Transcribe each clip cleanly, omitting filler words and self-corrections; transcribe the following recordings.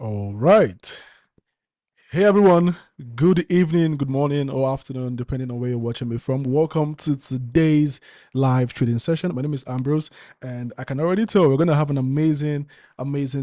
All right. Hey everyone, good evening, good morning, or afternoon, depending on where you're watching me from. Welcome to today's live trading session. My name is Ambrose, and I can already tell we're going to have an amazing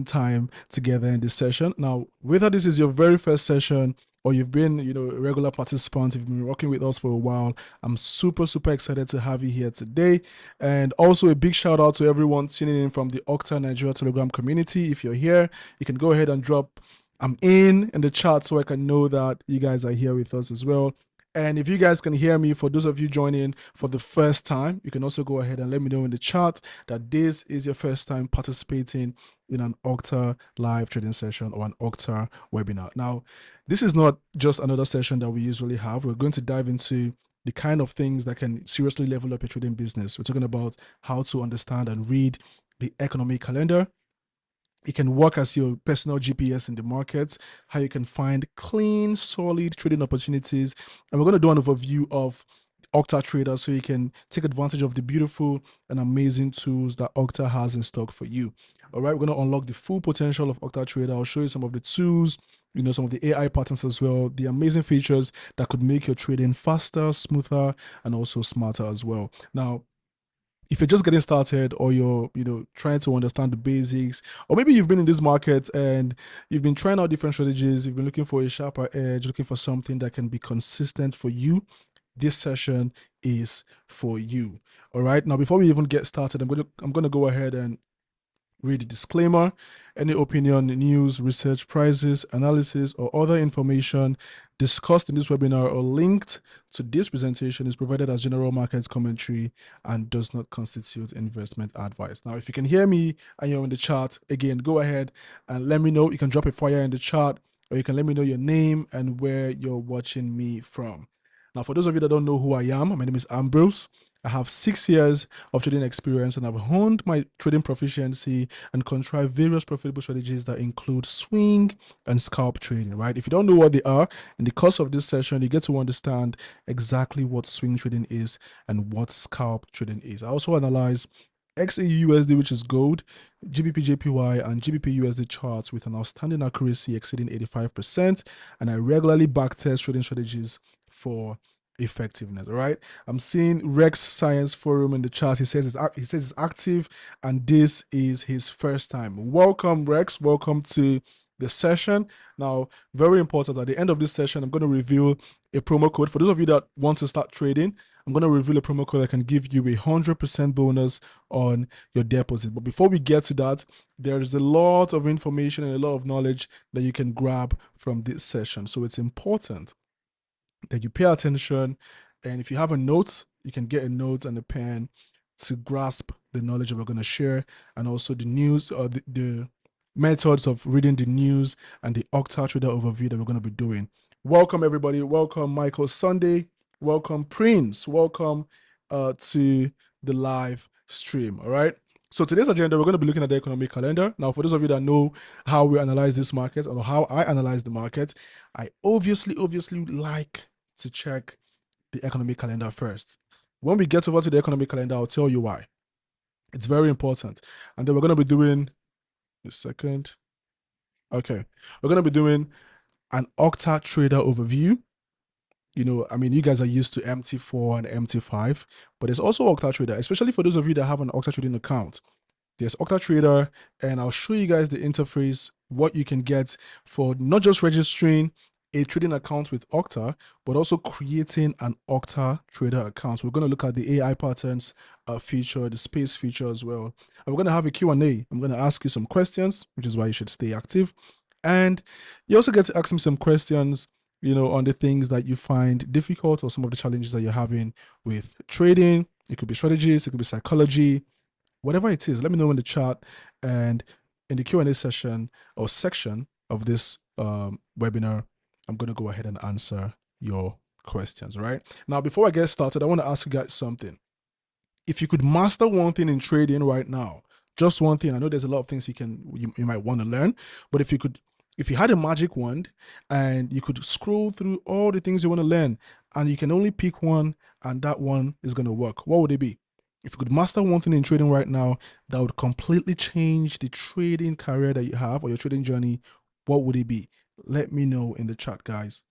time together in this session. Now, whether this is your very first session or you've been, a regular participant, you've been working with us for a while, I'm super excited to have you here today. And also a big shout out to everyone tuning in from the Octa Nigeria Telegram community. If you're here, you can go ahead and drop I'm in the chat so I can know that you guys are here with us as well. And if you guys can hear me, for those of you joining for the first time, you can also go ahead and let me know in the chat that this is your first time participating in an Octa live trading session or an Octa webinar. Now, this is not just another session that we usually have. We're going to dive into the kind of things that can seriously level up your trading business. We're talking about how to understand and read the economic calendar. It can work as your personal GPS in the markets, how you can find clean, solid trading opportunities. And we're going to do an overview of Octa Trader so you can take advantage of the beautiful and amazing tools that Octa has in stock for you. All right, we're going to unlock the full potential of Octa Trader. I'll show you some of the tools, some of the AI patterns as well, the amazing features that could make your trading faster, smoother, and also smarter as well. Now, if you're just getting started or you're trying to understand the basics, or maybe you've been in this market and you've been trying out different strategies, you've been looking for a sharper edge, looking for something that can be consistent for you, this session is for you. All right, now before we even get started, I'm going to go ahead and read the disclaimer. Any opinion, news, research, prices, analysis, or other information discussed in this webinar or linked to this presentation is provided as general market commentary and does not constitute investment advice. Now, if you can hear me and you're in the chat, again, go ahead and let me know. You can drop a fire in the chat, or you can let me know your name and where you're watching me from. Now, for those of you that don't know who I am, my name is Ambrose. I have 6 years of trading experience, and I've honed my trading proficiency and contrived various profitable strategies that include swing and scalp trading, right? If you don't know what they are, in the course of this session, you get to understand exactly what swing trading is and what scalp trading is. I also analyze XAUUSD, which is gold, GBP JPY, and GBP USD charts with an outstanding accuracy exceeding 85%, and I regularly backtest trading strategies for effectiveness. All right, I'm seeing Rex Science Forum in the chat. He says it's active, and this is his first time. Welcome, Rex. Welcome to the session. Now, very important, at the end of this session, I'm going to reveal a promo code for those of you that want to start trading. I'm going to reveal a promo code that can give you a 100% bonus on your deposit. But before we get to that, there's a lot of information and a lot of knowledge that you can grab from this session. So it's important that you pay attention, and if you have a note, you can get a note and a pen to grasp the knowledge that we're going to share, and also the news, or the methods of reading the news and the Octa Trader overview that we're going to be doing. Welcome everybody. Welcome Michael Sunday. Welcome Prince. Welcome to the live stream. All right. So today's agenda, we're going to be looking at the economic calendar. Now, for those of you that know how we analyze this market or how I analyze the market, I obviously like to check the economic calendar first. When we get over to the economic calendar, I'll tell you why. It's very important. And then we're going to be doing a second. Okay. We're going to be doing an Octa Trader overview. You guys are used to MT4 and MT5, but there's also Octa Trader, especially for those of you that have an Octa trading account. There's Octa Trader, and I'll show you guys the interface, what you can get for not just registering a trading account with Octa, but also creating an Octa Trader account. We're going to look at the AI patterns feature, the space feature as well. And we're going to have a Q&A. I'm going to ask you some questions, which is why you should stay active. And you also get to ask me some questions, on the things that you find difficult or some of the challenges that you're having with trading. It could be strategies, it could be psychology, whatever it is. Let me know in the chat, and in the Q&A session or section of this webinar, I'm going to go ahead and answer your questions. Right now, before I get started, I want to ask you guys something. If you could master one thing in trading right now, just one thing, I know there's a lot of things you might want to learn, but if you had a magic wand and you could scroll through all the things you want to learn, and you can only pick one, and that one is going to work, what would it be? If you could master one thing in trading right now that would completely change the trading career that you have or your trading journey, what would it be? Let me know in the chat, guys.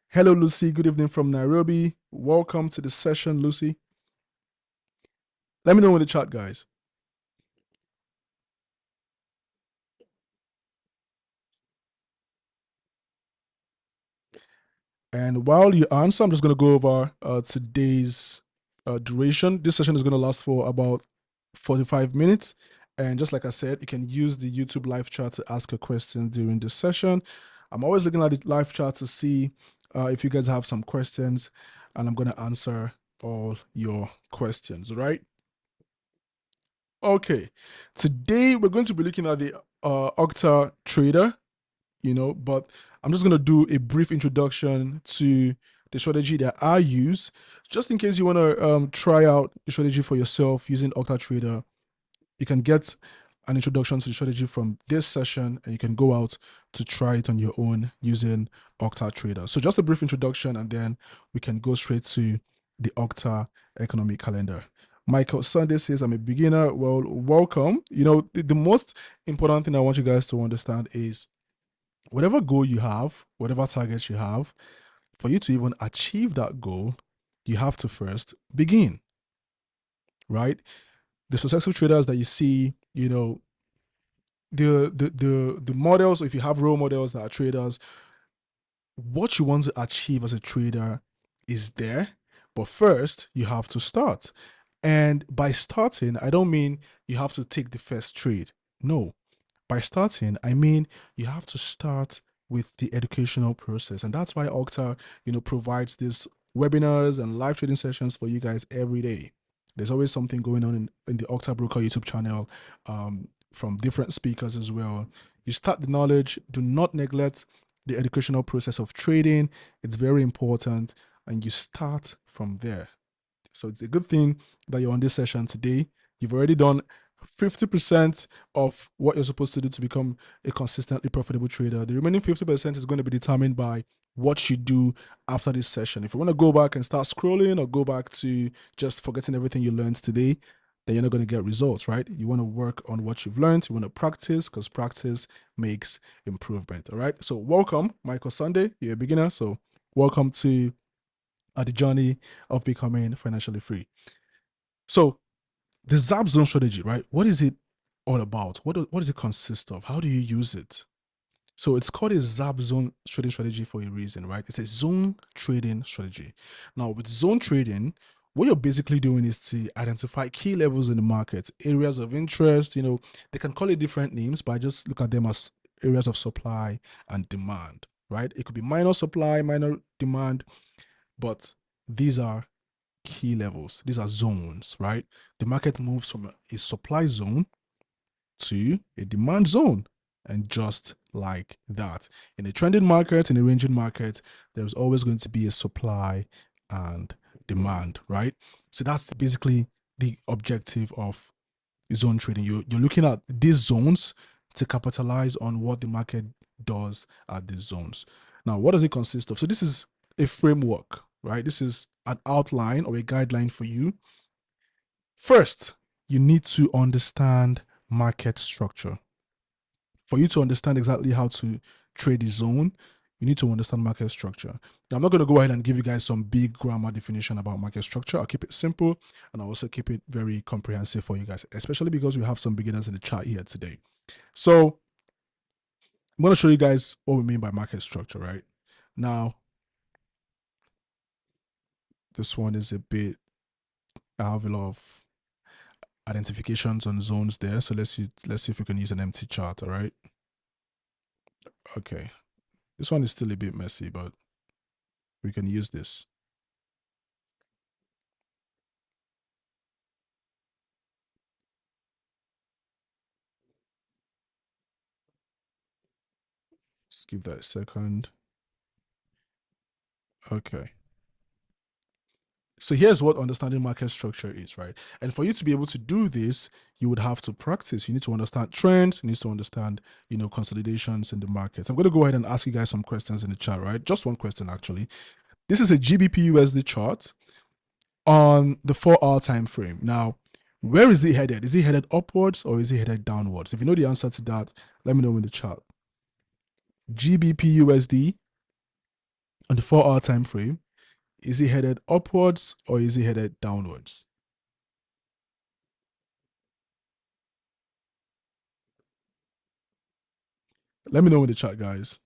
Hello, Lucy. Good evening from Nairobi. Welcome to the session, Lucy. Let me know in the chat, guys. And while you answer, I'm just going to go over today's duration. This session is going to last for about 45 minutes. And just like I said, you can use the YouTube live chat to ask a question during this session. I'm always looking at the live chat to see if you guys have some questions, and I'm going to answer all your questions, all right? Okay. Today, we're going to be looking at the Octa trader, but I'm just going to do a brief introduction to the strategy that I use, just in case you want to try out the strategy for yourself using Octa Trader. You can get an introduction to the strategy from this session, and you can go out to try it on your own using Octa Trader. So just a brief introduction, and then we can go straight to the Octa economic calendar. Michael Sunday says, I'm a beginner. Well, welcome. The most important thing I want you guys to understand is whatever goal you have, whatever targets you have, for you to even achieve that goal, you have to first begin, right? The successful traders that you see, the models, if you have role models that are traders, what you want to achieve as a trader is there, but first you have to start. And by starting, I don't mean you have to take the first trade. No, by starting, I mean you have to start with the educational process. And that's why Octa, provides these webinars and live trading sessions for you guys every day. There's always something going on in the Octa Broker YouTube channel from different speakers as well. You start the knowledge, do not neglect the educational process of trading. It's very important, and you start from there. So it's a good thing that you're on this session today. You've already done 50% of what you're supposed to do to become a consistently profitable trader. The remaining 50% is going to be determined by what you do after this session. If you want to go back and start scrolling, or go back to just forgetting everything you learned today, then you're not going to get results, right? You want to work on what you've learned. You want to practice, because practice makes improvement. All right. So welcome, Michael Sunday. You're a beginner. So welcome to the journey of becoming financially free. So the ZAP zone strategy, right? What is it all about? What does it consist of? How do you use it? So it's called a ZAP zone trading strategy for a reason, right? It's a zone trading strategy. Now, with zone trading, what you're basically doing is to identify key levels in the market, areas of interest. They can call it different names, but I just look at them as areas of supply and demand, right? It could be minor supply, minor demand, but these are key levels. These are zones, right? The market moves from a supply zone to a demand zone. And just like that, in a trending market, in a ranging market, there's always going to be a supply and demand, right? So that's basically the objective of zone trading. You're looking at these zones to capitalize on what the market does at these zones. Now, what does it consist of? So this is a framework, right? This is an outline or a guideline for you. First, you need to understand market structure. For you to understand exactly how to trade the zone, you need to understand market structure. Now, I'm not going to go ahead and give you guys some big grammar definition about market structure. I'll keep it simple, and I'll also keep it very comprehensive for you guys, especially because we have some beginners in the chat here today. So I'm going to show you guys what we mean by market structure, right? Now, this one is a bit, I have a lot of identifications on zones there. So let's see if we can use an empty chart, all right? Okay. This one is still a bit messy, but we can use this. Just give that a second. Okay. So here's what understanding market structure is, right? And for you to be able to do this, you would have to practice. You need to understand trends. You need to understand, consolidations in the markets. I'm going to go ahead and ask you guys some questions in the chat, right? Just one question, actually. This is a GBP USD chart on the 4-hour time frame. Now, where is it headed? Is it headed upwards or is it headed downwards? If you know the answer to that, let me know in the chat. GBP USD on the 4-hour time frame, is it headed upwards or is it headed downwards? Let me know in the chat, guys.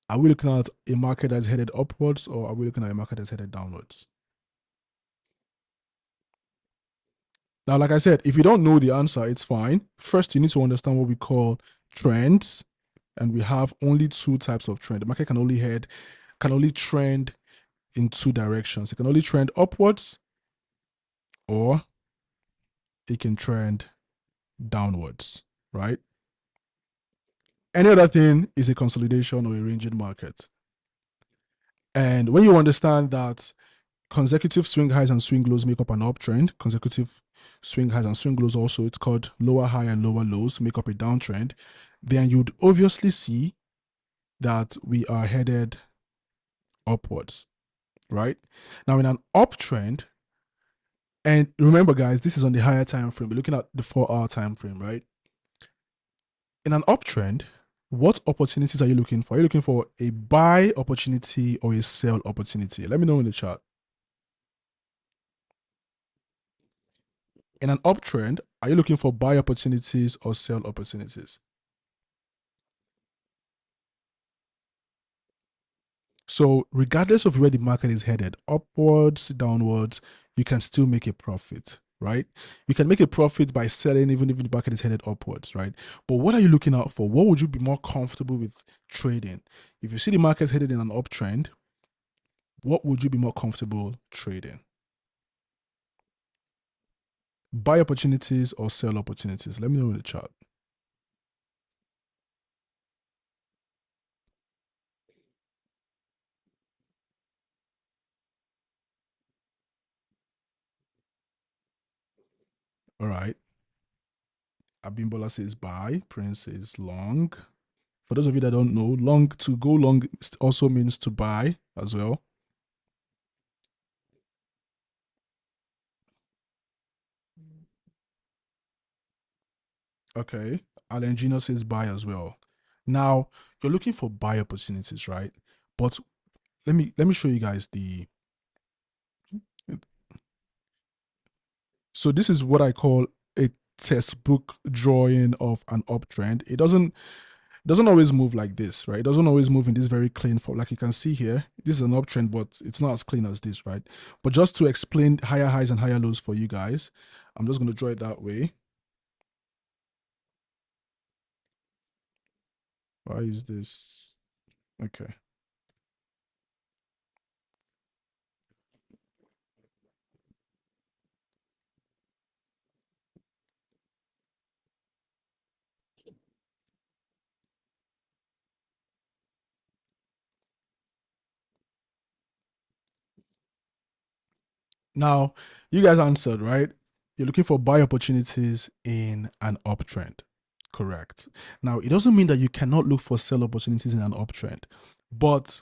Are we looking at a market that's headed upwards or are we looking at a market that's headed downwards? Now, like I said, if you don't know the answer, it's fine. First, you need to understand what we call trends. And we have only two types of trend. The market can only trend in two directions. It can only trend upwards or it can trend downwards, right? Any other thing is a consolidation or a ranging market. And when you understand that consecutive swing highs and swing lows make up an uptrend, consecutive swing highs and swing lows also, it's called lower high and lower lows, make up a downtrend, then you'd obviously see that we are headed upwards, right? Now, in an uptrend, and remember, guys, this is on the higher time frame. We're looking at the 4-hour time frame, right? In an uptrend, what opportunities are you looking for? Are you looking for a buy opportunity or a sell opportunity? Let me know in the chat. In an uptrend, are you looking for buy opportunities or sell opportunities? So, regardless of where the market is headed, upwards, downwards, you can still make a profit, right? You can make a profit by selling even if the market is headed upwards, right? But what are you looking out for? What would you be more comfortable with trading? If you see the market headed in an uptrend, what would you be more comfortable trading? Buy opportunities or sell opportunities? Let me know in the chat. All right. Abimbola says buy. Prince says long. For those of you that don't know, long, to go long also means to buy as well. Okay. Alan Gino says buy as well. Now, you're looking for buy opportunities, right? But let me show you guys the. So this is what I call a textbook drawing of an uptrend. It doesn't always move like this, right? It doesn't always move in this very clean form. Like you can see here, this is an uptrend, but it's not as clean as this, right? But just to explain higher highs and higher lows for you guys, I'm just going to draw it that way. Why is this? Okay. Now, you guys answered, right? You're looking for buy opportunities in an uptrend. Correct. Now, it doesn't mean that you cannot look for sell opportunities in an uptrend. But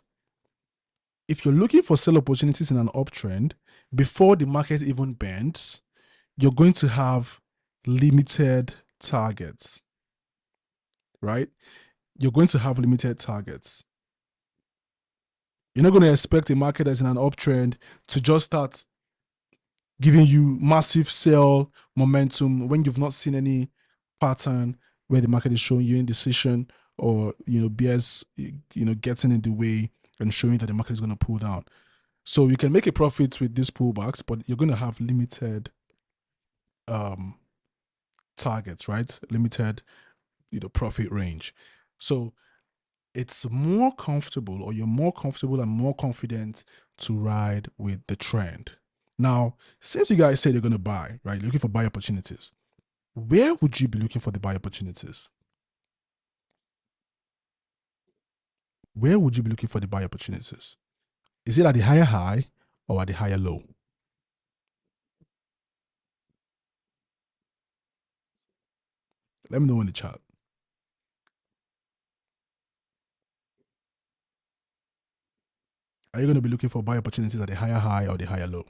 if you're looking for sell opportunities in an uptrend, before the market even bends, you're going to have limited targets, right? You're going to have limited targets. You're not going to expect a market that's in an uptrend to just start giving you massive sell momentum when you've not seen any pattern where the market is showing you indecision or BS getting in the way and showing that the market is going to pull down. So you can make a profit with these pullbacks, but you're going to have limited targets, right? Limited profit range. So it's more comfortable, or you're more comfortable and more confident to ride with the trend. Now, since you guys said you're going to buy, right, you're looking for buy opportunities, where would you be looking for the buy opportunities? Where would you be looking for the buy opportunities? Is it at the higher high or at the higher low? Let me know in the chat. Are you going to be looking for buy opportunities at the higher high or the higher low?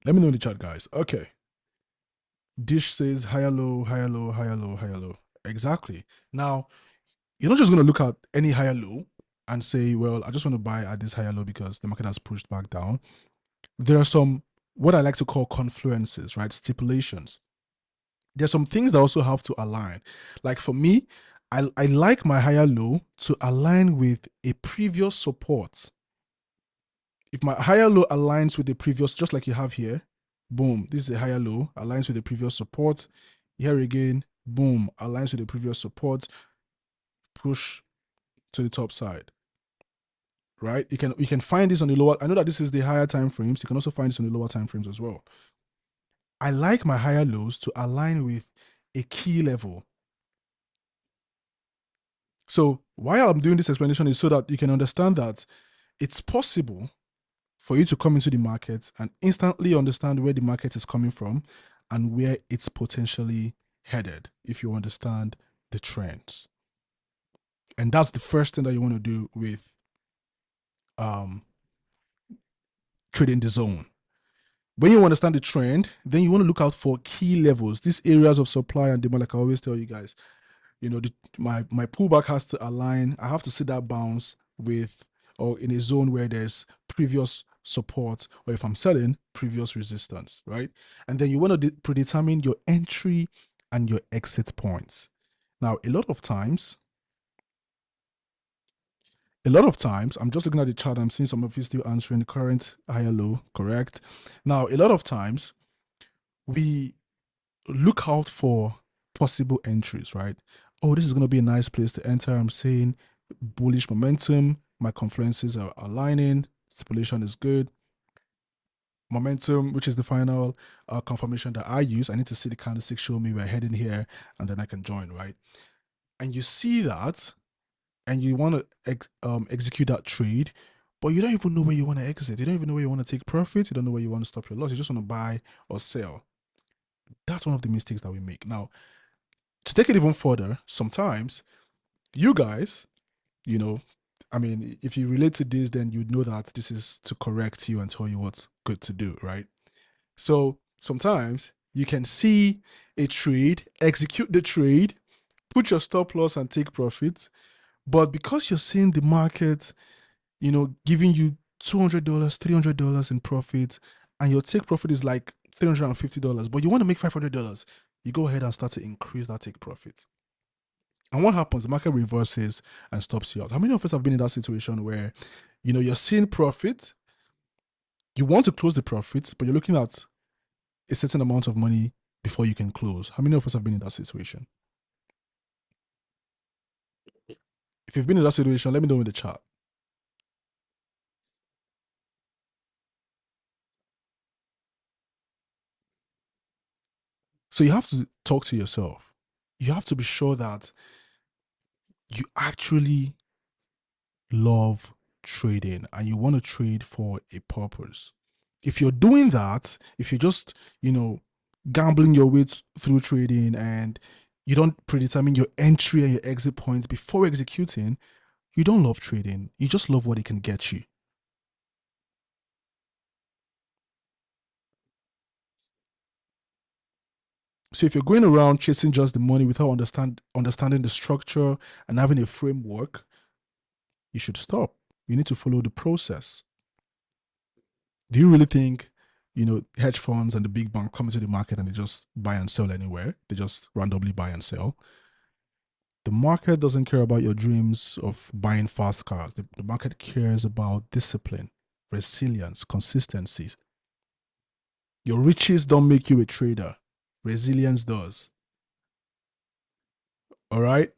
Let me know in the chat, guys. Okay. Dish says higher low, higher low, higher low, higher low. Exactly. Now, you're not just going to look at any higher low and say, well, I just want to buy at this higher low because the market has pushed back down. There are some, what I like to call confluences, right? Stipulations. There's some things that also have to align. Like for me, I like my higher low to align with a previous support. If my higher low aligns with the previous, just like you have here, boom, this is a higher low, aligns with the previous support. Here again, boom, aligns with the previous support, push to the top side. Right? You can find this on the lower. I know that this is the higher time frames. You can also find this on the lower time frames as well. I like my higher lows to align with a key level. So why I'm doing this explanation is so that you can understand that it's possible for you to come into the market and instantly understand where the market is coming from and where it's potentially headed if you understand the trends. And that's the first thing that you want to do with trading the zone. When you understand the trend, then you want to look out for key levels, these areas of supply and demand. Like I always tell you guys, my pullback has to align. I have to see that bounce with, or in a zone where there's previous support, or if I'm selling, previous resistance, right? And then you want to predetermine your entry and your exit points. Now, a lot of times, I'm just looking at the chart. I'm seeing some of you still answering the current higher low, correct? Now, a lot of times we look out for possible entries, right? Oh, this is going to be a nice place to enter. I'm seeing bullish momentum. My confluences are aligning. Stipulation is good. Momentum, which is the final confirmation that I use. I need to see the candlestick show me we're heading here, and then I can join, right? And you see that, and you want to execute that trade, but you don't even know where you want to exit. You don't even know where you want to take profit. You don't know where you want to stop your loss. You just want to buy or sell. That's one of the mistakes that we make. Now, to take it even further, sometimes you guys, if you relate to this, then you know that this is to correct you and tell you what's good to do, right? So sometimes you can see a trade, execute the trade, put your stop loss and take profit. But because you're seeing the market, giving you $200, $300 in profit, and your take profit is like $350, but you want to make $500, you go ahead and start to increase that take profit. And what happens? The market reverses and stops you out. How many of us have been in that situation where, you're seeing profit, you want to close the profit, but you're looking at a certain amount of money before you can close? How many of us have been in that situation? If you've been in that situation, let me know in the chat. So you have to talk to yourself. You have to be sure that you actually love trading and you want to trade for a purpose. If you're doing that, if you're just, gambling your way through trading and you don't predetermine your entry and your exit points before executing, you don't love trading. You just love what it can get you. So if you're going around chasing just the money without understanding the structure and having a framework, you should stop. You need to follow the process. Do you really think, hedge funds and the big bank come into the market and they just buy and sell anywhere? They just randomly buy and sell. The market doesn't care about your dreams of buying fast cars. The market cares about discipline, resilience, consistencies. Your riches don't make you a trader. Resilience does. All right.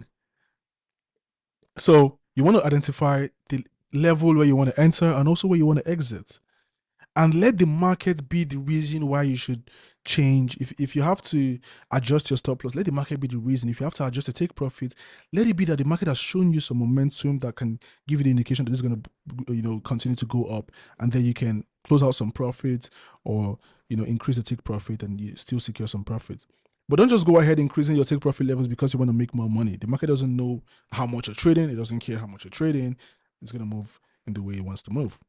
So you want to identify the level where you want to enter and also where you want to exit. And let the market be the reason why you should change. If you have to adjust your stop loss, let the market be the reason. If you have to adjust to take profit, let it be that the market has shown you some momentum that can give you the indication that it's going to, continue to go up, and then you can close out some profits or increase the take profit and you still secure some profit. But don't just go ahead increasing your take profit levels because you want to make more money. The market doesn't know how much you're trading. It doesn't care how much you're trading. It's going to move in the way it wants to move.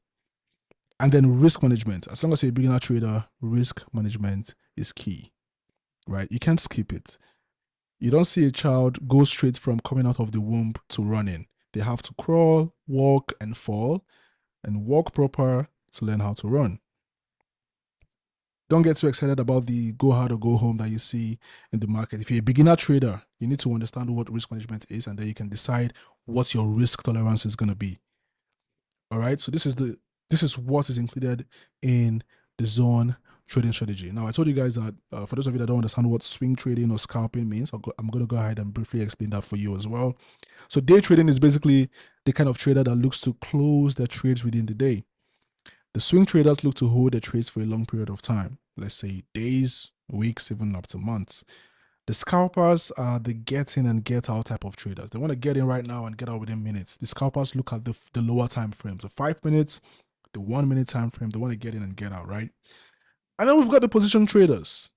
And then risk management. As long as you're a beginner trader, risk management is key, right? You can't skip it. You don't see a child go straight from coming out of the womb to running. They have to crawl, walk, and fall, and walk proper to learn how to run. Don't get too excited about the go hard or go home that you see in the market. If you're a beginner trader, you need to understand what risk management is, and then you can decide what your risk tolerance is going to be. All right. So this is what is included in the zone trading strategy. Now, I told you guys that for those of you that don't understand what swing trading or scalping means, I'm going to go ahead and briefly explain that for you as well. So day trading is basically the kind of trader that looks to close their trades within the day. The swing traders look to hold their trades for a long period of time, let's say days, weeks, even up to months. The scalpers are the get in and get out type of traders. They want to get in right now and get out within minutes. The scalpers look at the lower time frames, the 5 minutes, the 1 minute time frame. They want to get in and get out, right? And then we've got the position traders.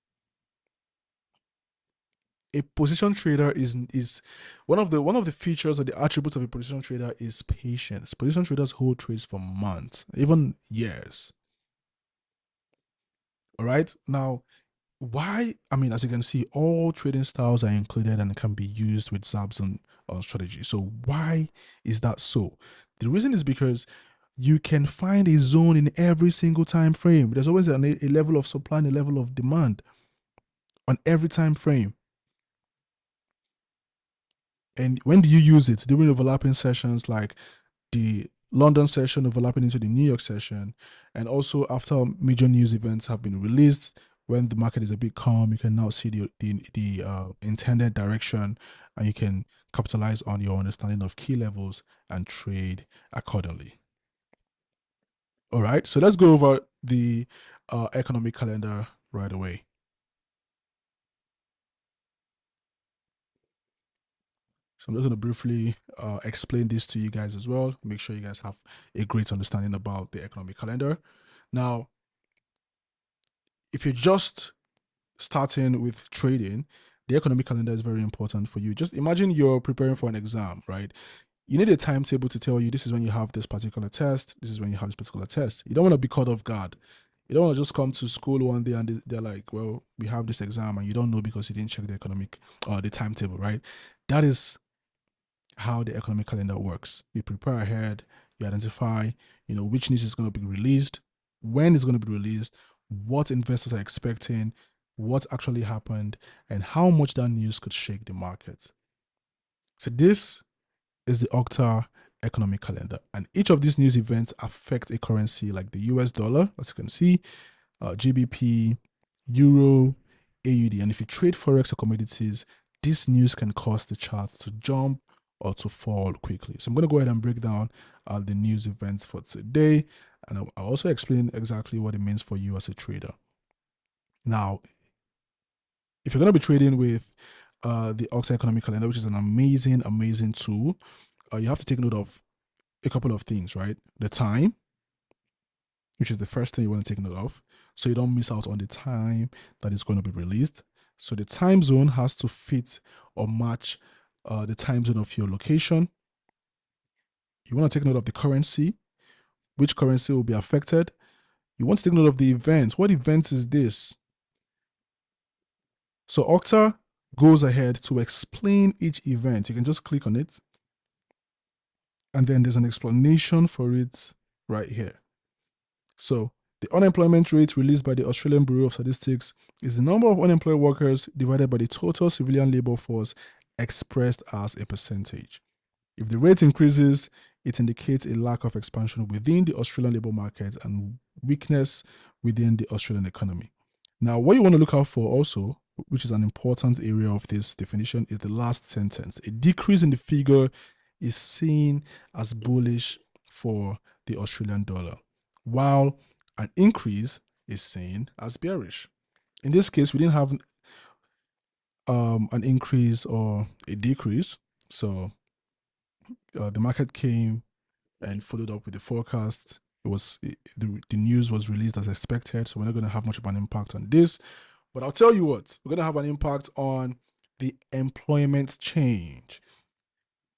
A position trader is one of the features or the attributes of a position trader is patience. Position traders hold trades for months, even years. All right. Now, why? I mean, as you can see, all trading styles are included and can be used with Zabzon strategy. So why is that so? The reason is because you can find a zone in every single time frame. There's always a level of supply and a level of demand on every time frame. And when do you use it? During overlapping sessions like the London session overlapping into the New York session, and also after major news events have been released, when the market is a bit calm, you can now see the intended direction, and you can capitalize on your understanding of key levels and trade accordingly. All right, so let's go over the economic calendar right away. So I'm just going to briefly explain this to you guys as well. Make sure you guys have a great understanding about the economic calendar. Now, if you're just starting with trading, the economic calendar is very important for you. Just imagine you're preparing for an exam, right? You need a timetable to tell you this is when you have this particular test, this is when you have this particular test. You don't want to be caught off guard. You don't want to just come to school one day and they're like, well, we have this exam and you don't know because you didn't check the economic or the timetable, right? That is how the economic calendar works. You prepare ahead, you identify, which news is going to be released, when it's going to be released, what investors are expecting, what actually happened, and how much that news could shake the market. So this is the Octa economic calendar, and each of these news events affect a currency like the US dollar, as you can see, GBP, Euro, AUD. And if you trade Forex or commodities, this news can cause the chart to jump or to fall quickly. So I'm going to go ahead and break down the news events for today. And I'll also explain exactly what it means for you as a trader. Now, if you're going to be trading with the Octa Economic Calendar, which is an amazing, amazing tool, you have to take note of a couple of things, right? The time, which is the first thing you want to take note of, so you don't miss out on the time that is going to be released. So the time zone has to fit or match the time zone of your location. You want to take note of the currency, which currency will be affected. You want to take note of the event. What event is this? So Octa goes ahead to explain each event. You can just click on it, and then there's an explanation for it right here. So the unemployment rate released by the Australian Bureau of Statistics is the number of unemployed workers divided by the total civilian labor force expressed as a percentage. If the rate increases, it indicates a lack of expansion within the Australian labor market and weakness within the Australian economy. Now, what you want to look out for also, which is an important area of this definition, is the last sentence. A decrease in the figure is seen as bullish for the Australian dollar, while an increase is seen as bearish. In this case, we didn't have an increase or a decrease. So the market came and followed up with the forecast. The news was released as expected, so we're not going to have much of an impact on this. But I'll tell you what, we're going to have an impact on the employment change.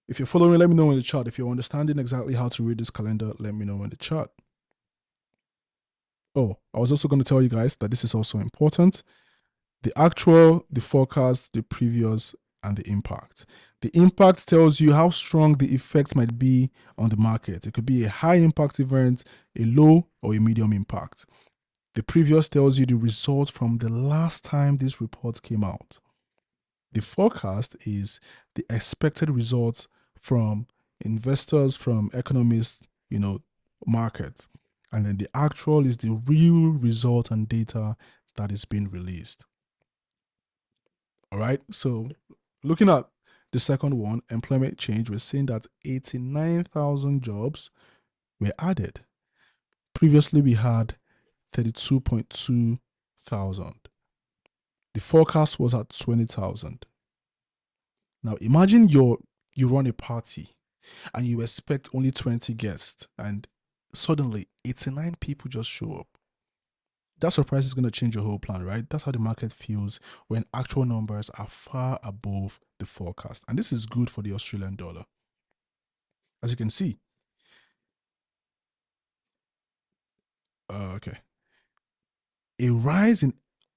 If you're following, let me know in the chat. If you're understanding exactly how to read this calendar, let me know in the chat. Oh, I was also going to tell you guys that this is also important. The actual, the forecast, the previous, and the impact. The impact tells you how strong the effect might be on the market. It could be a high impact event, a low, or a medium impact. The previous tells you the result from the last time this report came out. The forecast is the expected results from investors, from economists, markets. And then the actual is the real result and data that is being released. All right. So looking at the second one, employment change, we're seeing that 89,000 jobs were added. Previously, we had 32.2 thousand. The forecast was at 20,000. Now imagine you run a party and you expect only 20 guests and suddenly 89 people just show up. That surprise is going to change your whole plan, right? That's how the market feels when actual numbers are far above the forecast. And this is good for the Australian dollar. As you can see, okay, a rise in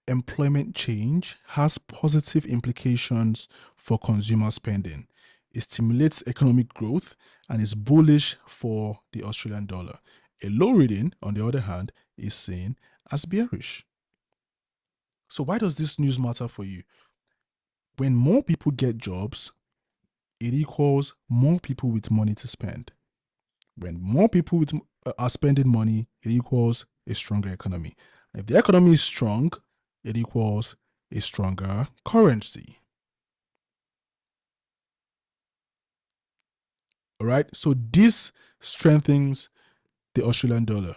employment change has positive implications for consumer spending. It stimulates economic growth and is bullish for the Australian dollar. A low reading, on the other hand, is seen as bearish. So, why does this news matter for you? When more people get jobs, it equals more people with money to spend. When more people are spending money, it equals a stronger economy. If the economy is strong, it equals a stronger currency. All right. So this strengthens the Australian dollar,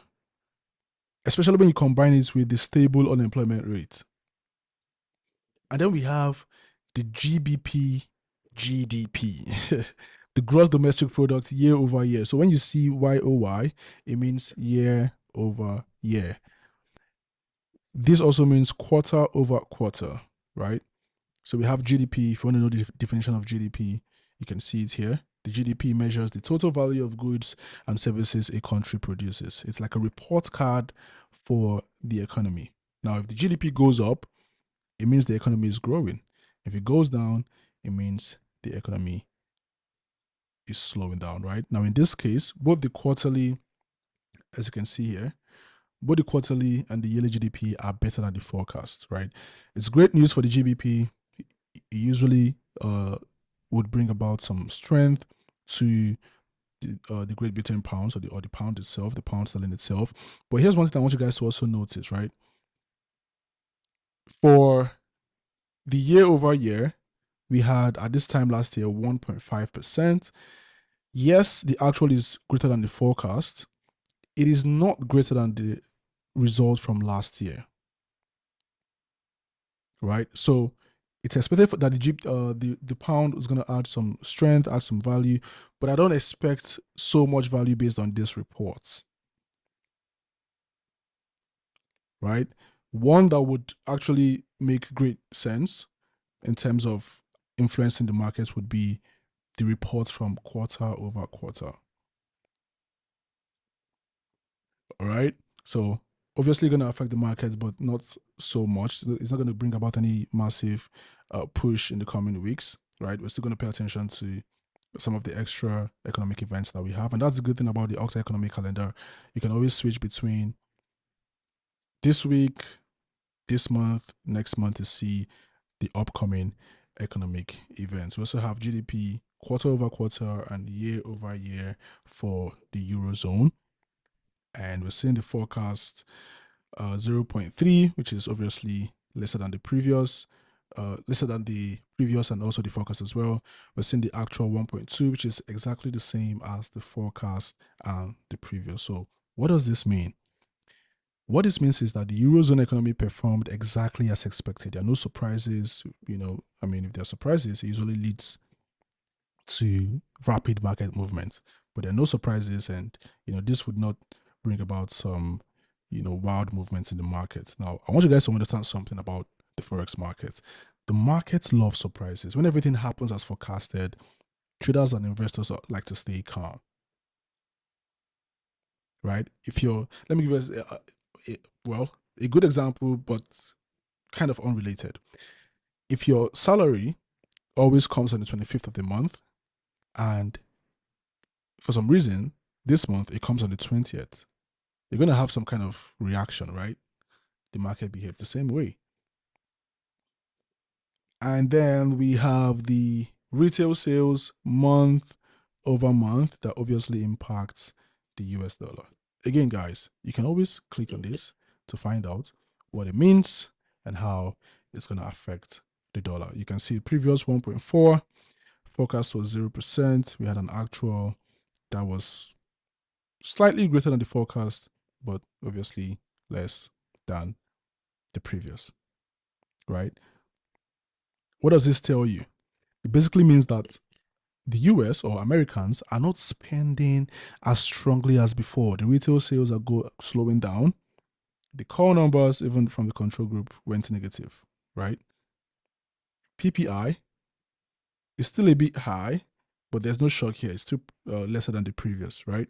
especially when you combine it with the stable unemployment rate. And then we have the GDP, the gross domestic product year over year. So when you see YOY, it means year over year. This also means quarter over quarter, right? So we have GDP. If you want to know the definition of GDP, you can see it here. The GDP measures the total value of goods and services a country produces. It's like a report card for the economy. Now, if the GDP goes up, it means the economy is growing. If it goes down, it means the economy is slowing down, right? Now, in this case, both the quarterly, as you can see here, both the quarterly and the yearly GDP are better than the forecast, right? It's great news for the GDP. It usually would bring about some strength to the Great Britain pounds or the pound itself, the pound sterling itself. But here's one thing I want you guys to also notice, right? For the year over year, we had at this time last year 1.5%. Yes, the actual is greater than the forecast. It is not greater than the result from last year, right? So it's expected that the pound is going to add some strength, add some value, but I don't expect so much value based on this report, right? One that would actually make great sense in terms of influencing the markets would be the reports from quarter over quarter. All right. So obviously going to affect the markets, but not so much. It's not going to bring about any massive push in the coming weeks, right? We're still going to pay attention to some of the extra economic events that we have. And that's the good thing about the Octa economic calendar. You can always switch between this week, this month, next month to see the upcoming economic events. We also have GDP quarter over quarter and year over year for the Eurozone. And we're seeing the forecast 0.3, which is obviously lesser than the previous, and also the forecast as well. We're seeing the actual 1.2, which is exactly the same as the forecast and the previous. So what does this mean? What this means is that the Eurozone economy performed exactly as expected. There are no surprises. If there are surprises, it usually leads to rapid market movement. But there are no surprises, and this would not bring about some wild movements in the market. Now, I want you guys to understand something about the Forex market. The markets love surprises. When everything happens as forecasted, traders and investors like to stay calm, right? Let me give us well, a good example, but kind of unrelated. If your salary always comes on the 25th of the month, and for some reason, this month it comes on the 20th, you're going to have some kind of reaction, right? The market behaves the same way. And then we have the retail sales month over month that obviously impacts the US dollar. Again, guys, you can always click on this to find out what it means and how it's going to affect the dollar. You can see previous 1.4, forecast was 0%. We had an actual that was slightly greater than the forecast, but obviously less than the previous, right? What does this tell you? It basically means that the US or Americans are not spending as strongly as before. The retail sales are slowing down. The core numbers, even from the control group, went negative, right? PPI is still a bit high, but there's no shock here. It's still lesser than the previous, right?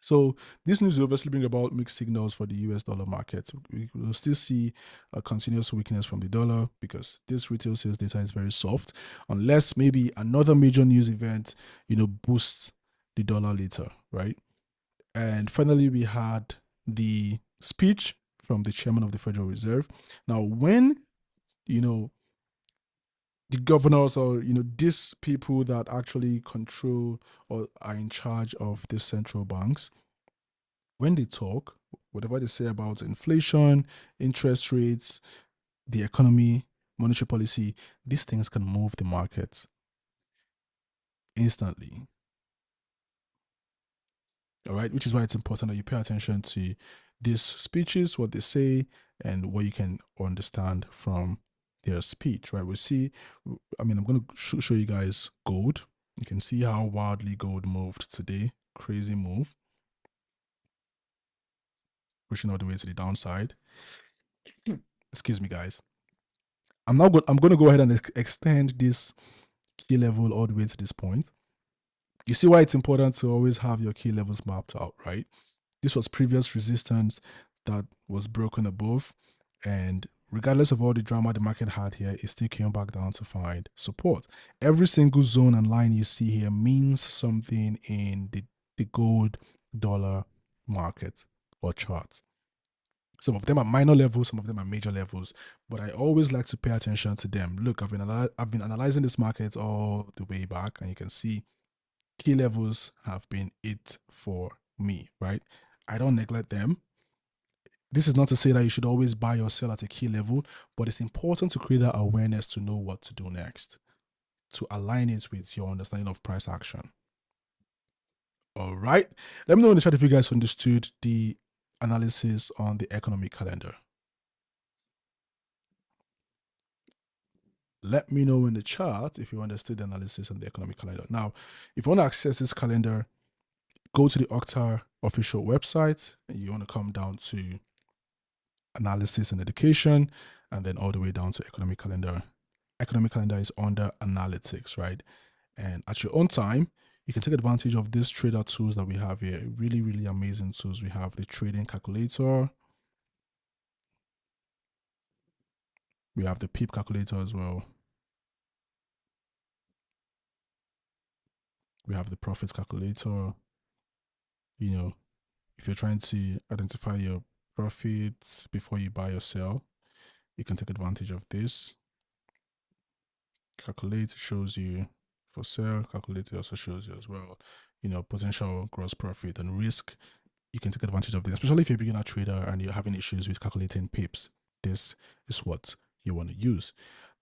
So this news will obviously bring about mixed signals for the US dollar market. We will still see a continuous weakness from the dollar because this retail sales data is very soft, unless maybe another major news event, boosts the dollar later, right? And finally, we had the speech from the chairman of the Federal Reserve. Now, when, the governors or, these people that actually control or are in charge of the central banks, when they talk, whatever they say about inflation, interest rates, the economy, monetary policy, these things can move the market instantly. All right, which is why it's important that you pay attention to these speeches, what they say, and what you can understand from their speech, right? I'm going to show you guys gold. You can see how wildly gold moved today. Crazy move, pushing all the way to the downside. Excuse me, guys. I'm going to go ahead and extend this key level all the way to this point. You see why it's important to always have your key levels mapped out, right? This was previous resistance that was broken above, and regardless of all the drama the market had here, it still came back down to find support. Every single zone and line you see here means something in the gold dollar market or chart. Some of them are minor levels, some of them are major levels, but I always like to pay attention to them. Look, I've been analyzing this market all the way back, and you can see key levels have been it for me, right? I don't neglect them. This is not to say that you should always buy or sell at a key level, but it's important to create that awareness to know what to do next, to align it with your understanding of price action. All right. Let me know in the chat if you guys understood the analysis on the economic calendar. Let me know in the chat if you understood the analysis on the economic calendar. Now, if you want to access this calendar, go to the Octa official website and you want to come down to analysis and education and then all the way down to economic calendar. Economic calendar is under analytics, right? And at your own time, you can take advantage of these trader tools that we have here. Really, really amazing tools. We have the trading calculator. We have the PEEP calculator as well. We have the profits calculator. If you're trying to identify your profits before you buy or sell, you can take advantage of this. Calculate shows you for sale. Calculate also shows you as well, potential gross profit and risk. You can take advantage of this, especially if you're a beginner trader and you're having issues with calculating pips. This is what you want to use.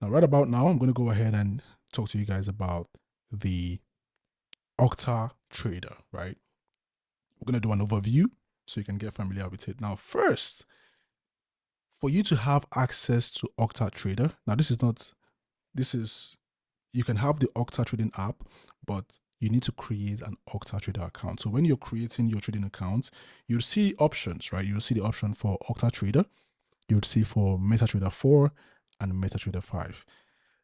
Now, right about now, I'm going to go ahead and talk to you guys about the Octa Trader, right? We're going to do an overview so you can get familiar with it. Now, first, for you to have access to Octa Trader, now you can have the Octa trading app, but you need to create an Octa Trader account. So when you're creating your trading account, you'll see options, right? You'll see the option for Octa Trader, you'll see for MetaTrader 4 and MetaTrader 5.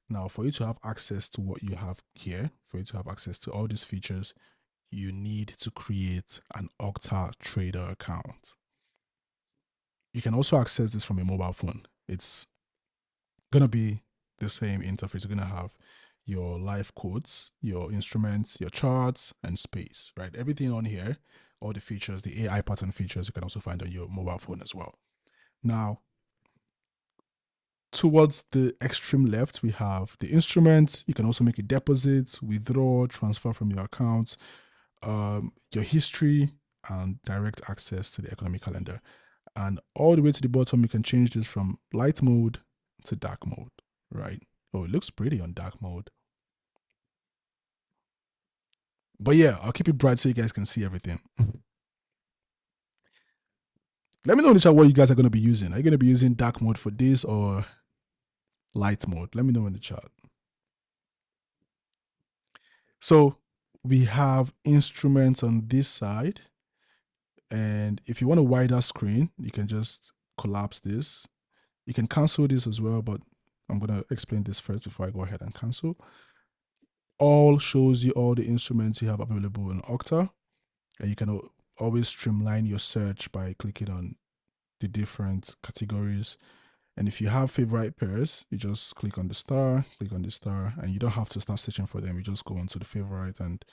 Now, for you to have access to what you have here, for you to have access to all these features, you need to create an Octa Trader account. You can also access this from a mobile phone. It's gonna be the same interface. You're gonna have your live codes, your instruments, your charts, and space, right? Everything on here, all the features, the AI pattern features, you can also find on your mobile phone as well. Now, towards the extreme left, we have the instrument. You can also make a deposit, withdraw, transfer from your account, your history, and direct access to the economic calendar. And all the way to the bottom, you can change this from light mode to dark mode, right? Oh, it looks pretty on dark mode. But yeah, I'll keep it bright so you guys can see everything. Let me know in the chat what you guys are going to be using. Are you going to be using dark mode for this or light mode? Let me know in the chat. So we have instruments on this side. And if you want a wider screen, you can just collapse this. You can cancel this as well, but I'm going to explain this first before I go ahead and cancel. All shows you all the instruments you have available in Octa. And you can always streamline your search by clicking on the different categories. And if you have favorite pairs, you just click on the star, and you don't have to start searching for them. You just go onto the favorite and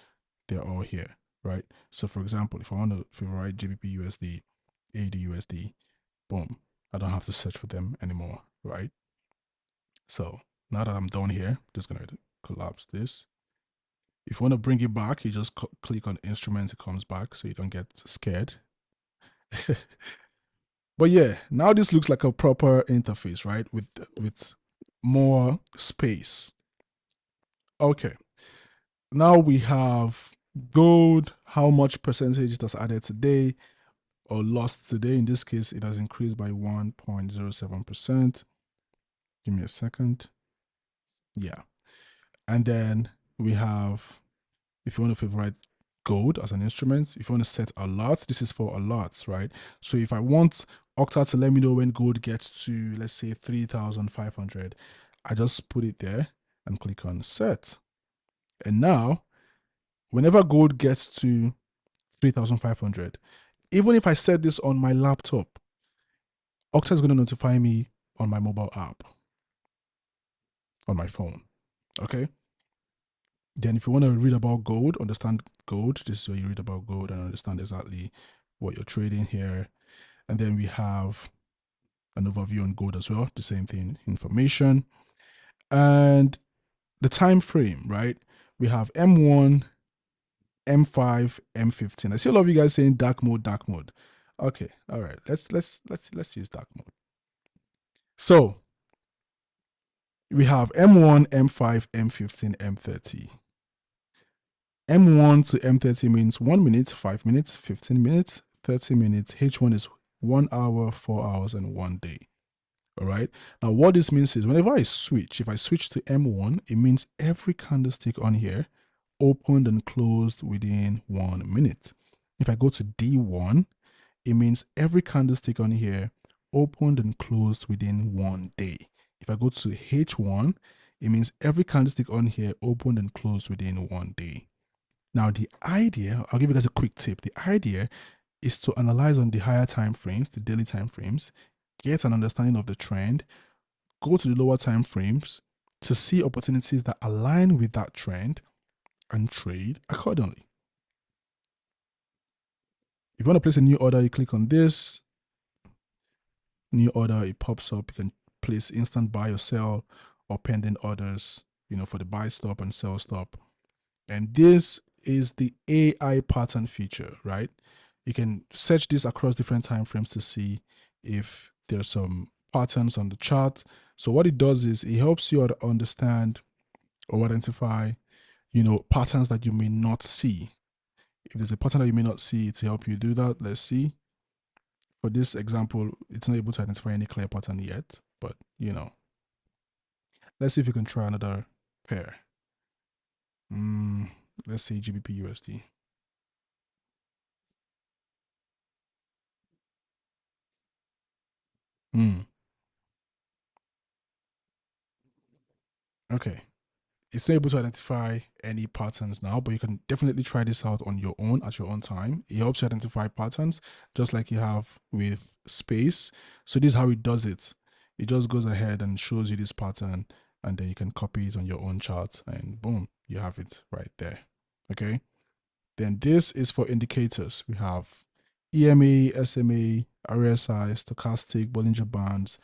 they're all here, right? So for example, if I want to favorite GBP USD, AD USD, boom, I don't have to search for them anymore, right? So now that I'm done here, I'm just gonna collapse this. If you want to bring it back, you just click on instruments, it comes back so you don't get scared. But yeah, now this looks like a proper interface, right? With more space. Okay. Now we have gold, how much percentage it has added today or lost today. In this case, it has increased by 1.07%. Give me a second. Yeah. And then we have, if you want to favorite gold as an instrument, if you want to set alerts, this is for alerts, right? So if I want Octa to let me know when gold gets to, let's say, 3,500, I just put it there and click on set. And now, whenever gold gets to 3,500, even if I set this on my laptop, Octa is going to notify me on my mobile app, on my phone. Okay. Then, if you want to read about gold, understand gold, this is where you read about gold and understand exactly what you're trading here. And then we have an overview on gold as well, the same thing, information. And the time frame, right? We have M1, M5, M15. I see a lot of you guys saying dark mode, dark mode. Okay, all right. Let's use dark mode. So we have M1, M5, M15, M30. M1 to M30 means 1 minute, 5 minutes, 15 minutes, 30 minutes. H1 is 1 hour, 4 hours, and 1 day. All right. Now, what this means is whenever I switch, if I switch to M1, it means every candlestick on here opened and closed within 1 minute. If I go to D1, it means every candlestick on here opened and closed within 1 day. If I go to H1, it means every candlestick on here opened and closed within 1 day. Now, the idea, I'll give you guys a quick tip. The idea is to analyze on the higher time frames, the daily time frames, get an understanding of the trend, go to the lower time frames to see opportunities that align with that trend and trade accordingly. If you want to place a new order, you click on this new order, it pops up. You can place instant buy or sell or pending orders, for the buy stop and sell stop. And this is the AI pattern feature, right? You can search this across different time frames to see if there's some patterns on the chart. So what it does is it helps you understand or identify, patterns that you may not see. If there's a pattern that you may not see, to help you do that, let's see. For this example, it's not able to identify any clear pattern yet, but let's see if you can try another pair. Let's say GBP USD. Okay. it's not able to identify any patterns now, but you can definitely try this out on your own at your own time. It helps you identify patterns just like you have with space. So this is how it does it. It just goes ahead and shows you this pattern, and then you can copy it on your own chart, and boom, you have it right there. Okay. Then this is for indicators. We have EMA, SMA, RSI, stochastic, Bollinger Bands,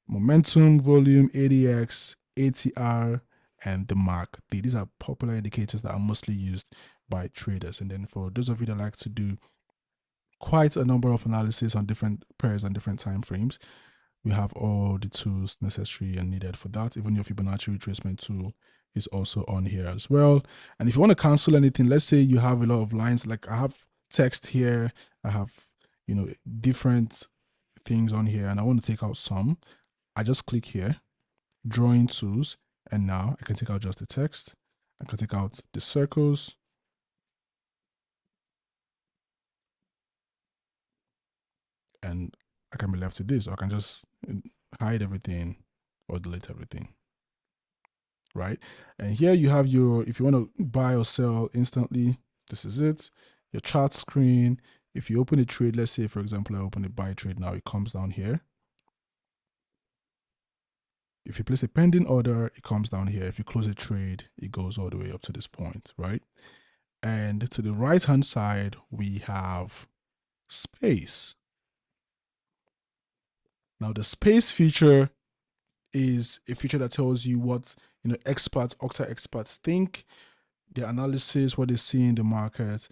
momentum, volume, ADX, ATR, and the MACD. These are popular indicators that are mostly used by traders. And then for those of you that like to do quite a number of analysis on different pairs and different time frames, we have all the tools necessary and needed for that. Even your Fibonacci retracement tool is also on here as well. And if you want to cancel anything, let's say you have a lot of lines, like I have text here, I have, different things on here, and I want to take out some. I just click here, drawing tools, and now I can take out just the text. I can take out the circles, and I can be left with this, or I can just hide everything or delete everything, right? And here you have your, if you want to buy or sell instantly, this is it. Your chart screen. If you open a trade, let's say, for example, I open a buy trade now, it comes down here. If you place a pending order, it comes down here. If you close a trade, it goes all the way up to this point, right? And to the right-hand side, we have space. Now, the space feature is a feature that tells you what experts, Octa experts think, their analysis, what they see in the market.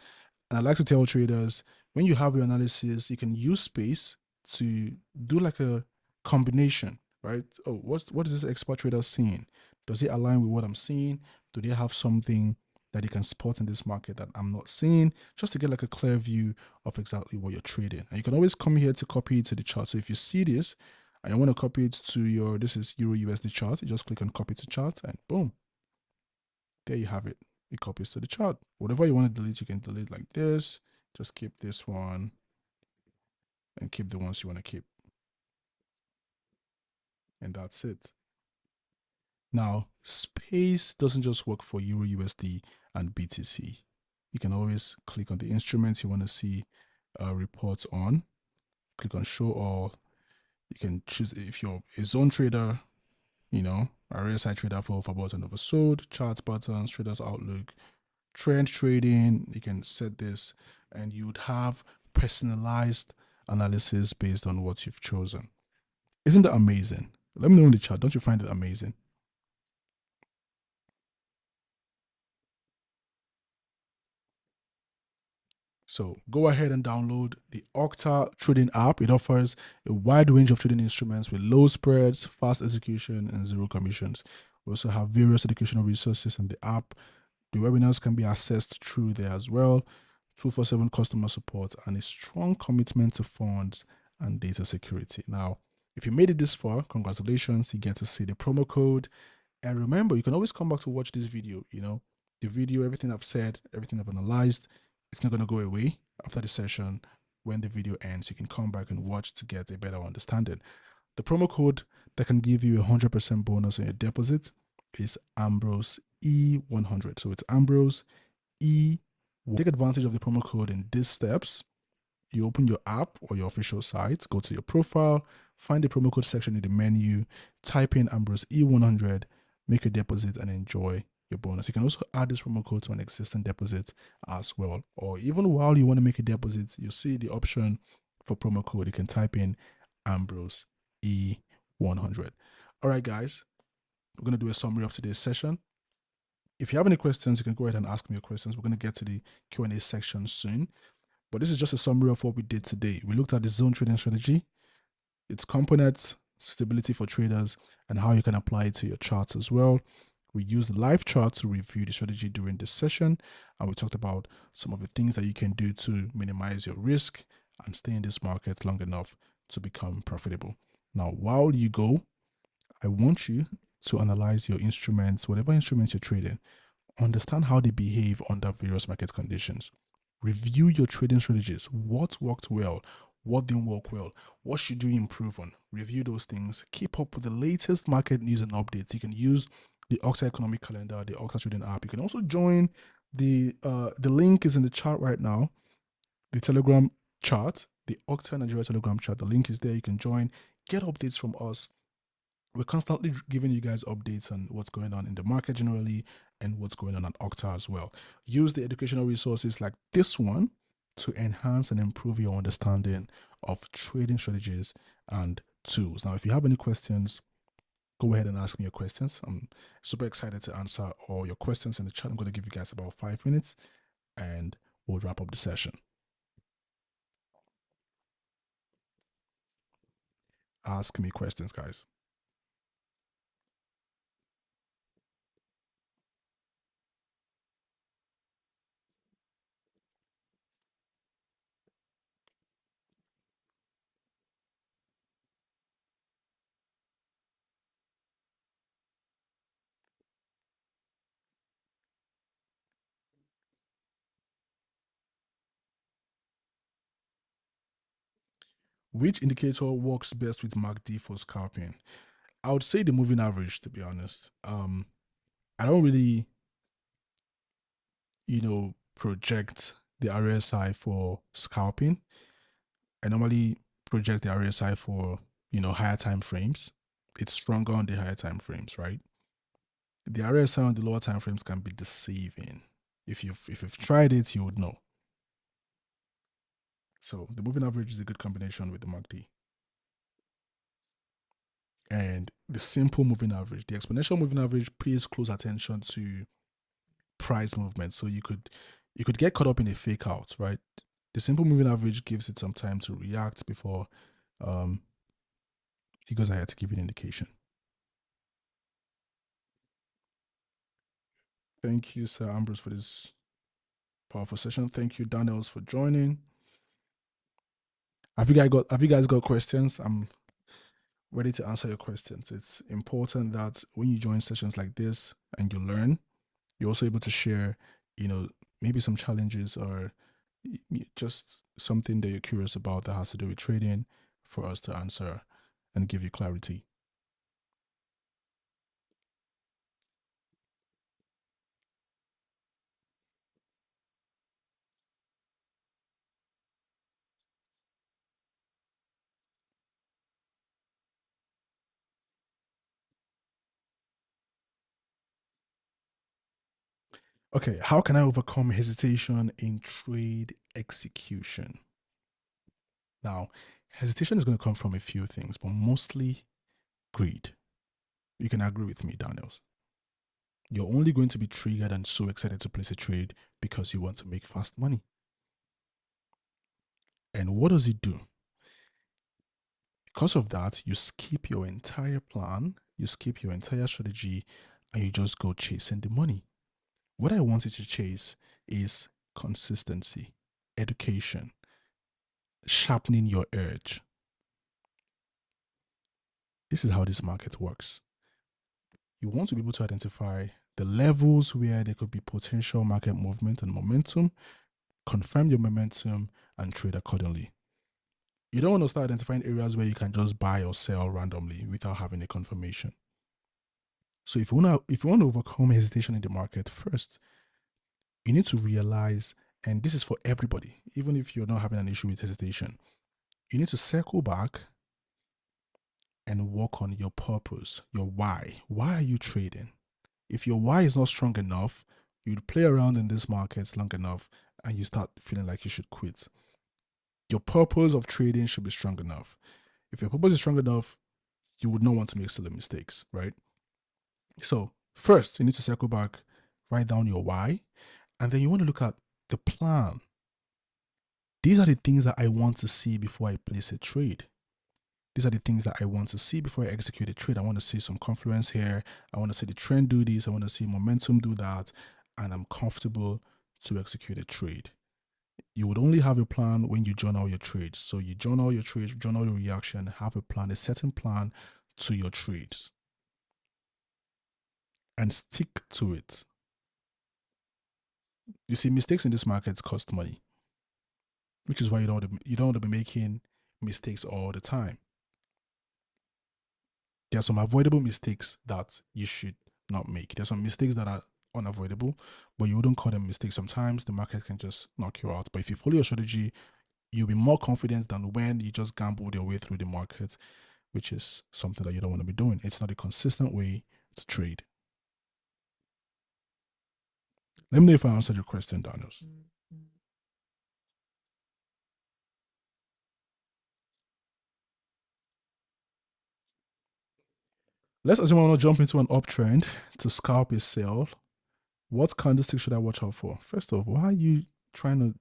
And I like to tell traders, when you have your analysis, you can use space to do like a combination, right? Oh, what is this expert trader seeing? Does it align with what I'm seeing? Do they have something that you can spot in this market that I'm not seeing? Just to get like a clear view of exactly what you're trading. And you can always come here to copy it to the chart. So if you see this and you want to copy it to your, this is Euro USD chart, you just click on copy to chart and boom, there you have it. It copies to the chart. Whatever you want to delete, you can delete like this. Just keep this one and keep the ones you want to keep. And that's it. Now, space doesn't just work for Euro USD and BTC. You can always click on the instruments you want to see reports on. Click on show all. You can choose if you're a zone trader, RSI trader for overbought and oversold, charts patterns, traders outlook, trend trading. You can set this and you'd have personalized analysis based on what you've chosen. Isn't that amazing? Let me know in the chat. Don't you find it amazing? So go ahead and download the Octa trading app. It offers a wide range of trading instruments with low spreads, fast execution, and zero commissions. We also have various educational resources in the app. The webinars can be accessed through there as well. 24/7 customer support and a strong commitment to funds and data security. Now, if you made it this far, congratulations. You get to see the promo code. And remember, you can always come back to watch this video. The video, everything I've said, everything I've analyzed, it's not going to go away after the session. When the video ends, you can come back and watch to get a better understanding. The promo code that can give you 100% bonus on your deposit is Ambrose E100. So it's Ambrose E. Take advantage of the promo code in these steps. You open your app or your official site, go to your profile, find the promo code section in the menu, type in Ambrose E100, make your deposit, and enjoy your bonus. You can also add this promo code to an existing deposit as well. Or even while you want to make a deposit, you see the option for promo code. You can type in Ambrose E100. All right, guys, we're going to do a summary of today's session. If you have any questions, you can go ahead and ask me your questions. We're going to get to the Q&A section soon. But this is just a summary of what we did today. We looked at the zone trading strategy, its components, stability for traders, and how you can apply it to your charts as well. We used the live chart to review the strategy during this session, and we talked about some of the things that you can do to minimize your risk and stay in this market long enough to become profitable. Now, while you go, I want you to analyze your instruments, whatever instruments you're trading, understand how they behave under various market conditions. Review your trading strategies. What worked well? What didn't work well? What should you improve on? Review those things. Keep up with the latest market news and updates. You can use the Octa economic calendar, the Octa trading app. You can also join the link is in the chart right now, the Telegram chat, the Octa Nigeria Telegram chat. The link is there. You can join, get updates from us. We're constantly giving you guys updates on what's going on in the market generally and what's going on at Octa as well. Use the educational resources like this one to enhance and improve your understanding of trading strategies and tools. Now, if you have any questions, go ahead and ask me your questions. I'm super excited to answer all your questions in the chat. I'm going to give you guys about 5 minutes and we'll wrap up the session. Ask me questions, guys. Which indicator works best with MACD for scalping? I would say the moving average, to be honest. I don't really, project the RSI for scalping. I normally project the RSI for, higher time frames. It's stronger on the higher time frames, right? The RSI on the lower time frames can be deceiving. If you've tried it, you would know. So the moving average is a good combination with the MACD. And the simple moving average, the exponential moving average pays close attention to price movement. So you could get caught up in a fake out, right? The simple moving average gives it some time to react before it goes ahead to give you an indication. Thank you, Sir Ambrose, for this powerful session. Thank you, Daniels, for joining. Have you guys got questions? I'm ready to answer your questions. It's important that when you join sessions like this and you learn, you're also able to share, maybe some challenges or just something that you're curious about that has to do with trading for us to answer and give you clarity. Okay, how can I overcome hesitation in trade execution? Now, hesitation is going to come from a few things, but mostly greed. You can agree with me, Daniels. You're only going to be triggered and so excited to place a trade because you want to make fast money. And what does it do? Because of that, you skip your entire plan, you skip your entire strategy, and you just go chasing the money. What I want you to chase is consistency, education, sharpening your edge. This is how this market works. You want to be able to identify the levels where there could be potential market movement and momentum, confirm your momentum, and trade accordingly. You don't want to start identifying areas where you can just buy or sell randomly without having a confirmation. So if you want to overcome hesitation in the market, first you need to realize, and this is for everybody, even if you're not having an issue with hesitation, you need to circle back and work on your purpose, your why. Why are you trading? If your why is not strong enough, you'd play around in this market long enough and you start feeling like you should quit. Your purpose of trading should be strong enough. If your purpose is strong enough, you would not want to make silly mistakes, right? So, first, you need to circle back, write down your why, and then you want to look at the plan. These are the things that I want to see before I place a trade. These are the things that I want to see before I execute a trade. I want to see some confluence here. I want to see the trend do this. I want to see momentum do that. And I'm comfortable to execute a trade. You would only have a plan when you journal your trades. So you journal your trades, journal your reaction, have a plan, a certain plan to your trades. And stick to it. You see, mistakes in this market cost money, which is why you don't want to be making mistakes all the time. There are some avoidable mistakes that you should not make. There's some mistakes that are unavoidable, but you wouldn't call them mistakes. Sometimes the market can just knock you out. But if you follow your strategy, you'll be more confident than when you just gambled your way through the market, which is something that you don't want to be doing. It's not a consistent way to trade. Let me know if I answered your question, Daniels. Let's assume I want to jump into an uptrend to scalp a sell. What candlestick should I watch out for? First off, why are you trying to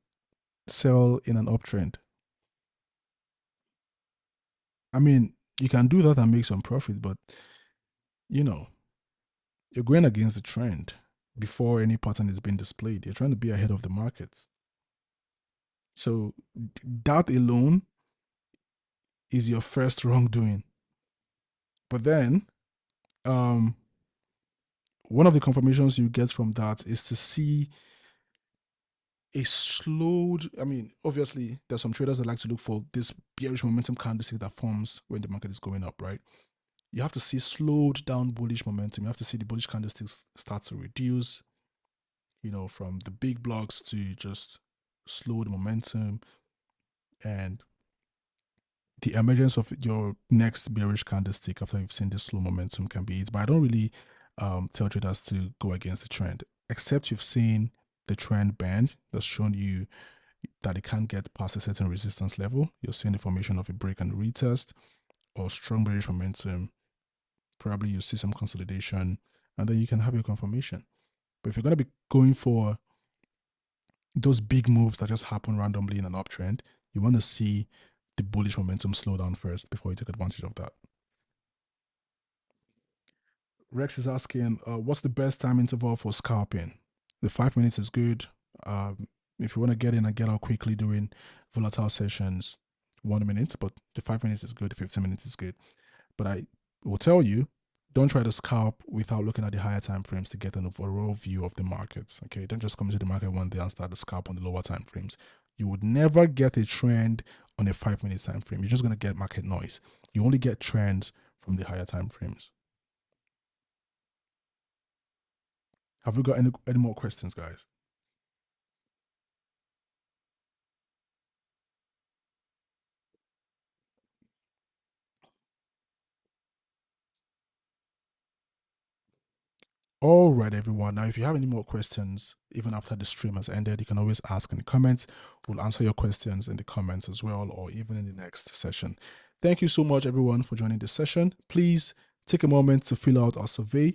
sell in an uptrend? I mean, you can do that and make some profit, but you know, you're going against the trend before any pattern is being displayed. You're trying to be ahead of the market. So that alone is your first wrongdoing. But then, um, one of the confirmations you get from that is to see a slowed. I mean, obviously, there's some traders that like to look for this bearish momentum candlestick that forms when the market is going up, right? You have to see slowed down bullish momentum. You have to see the bullish candlesticks start to reduce, from the big blocks to just slowed momentum, and the emergence of your next bearish candlestick after you've seen this slow momentum can be it. But I don't really tell traders to go against the trend, except you've seen the trend band that's shown you that it can't get past a certain resistance level. You're seeing the formation of a break and retest or strong bearish momentum. Probably you see some consolidation, and then you can have your confirmation. But if you're going to be going for those big moves that just happen randomly in an uptrend, you want to see the bullish momentum slow down first before you take advantage of that. Rex is asking, what's the best time interval for scalping? The 5 minutes is good. If you want to get in and get out quickly during volatile sessions, 1 minute, but the 5 minutes is good. The 15 minutes is good. But I will tell you, don't try to scalp without looking at the higher time frames to get an overall view of the markets. Okay, don't just come into the market one day and start to scalp on the lower time frames. You would never get a trend on a 5 minute time frame. You're just gonna get market noise. You only get trends from the higher time frames. Have we got any more questions, guys? All right, everyone. Now, if you have any more questions, even after the stream has ended, you can always ask in the comments. We'll answer your questions in the comments as well, or even in the next session. Thank you so much, everyone, for joining this session. Please take a moment to fill out our survey.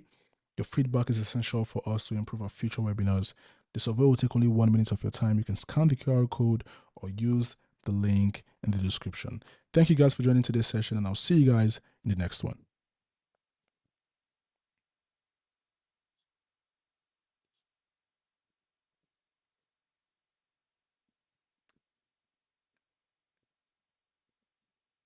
Your feedback is essential for us to improve our future webinars. The survey will take only 1 minute of your time. You can scan the QR code or use the link in the description. Thank you guys for joining today's session, and I'll see you guys in the next one.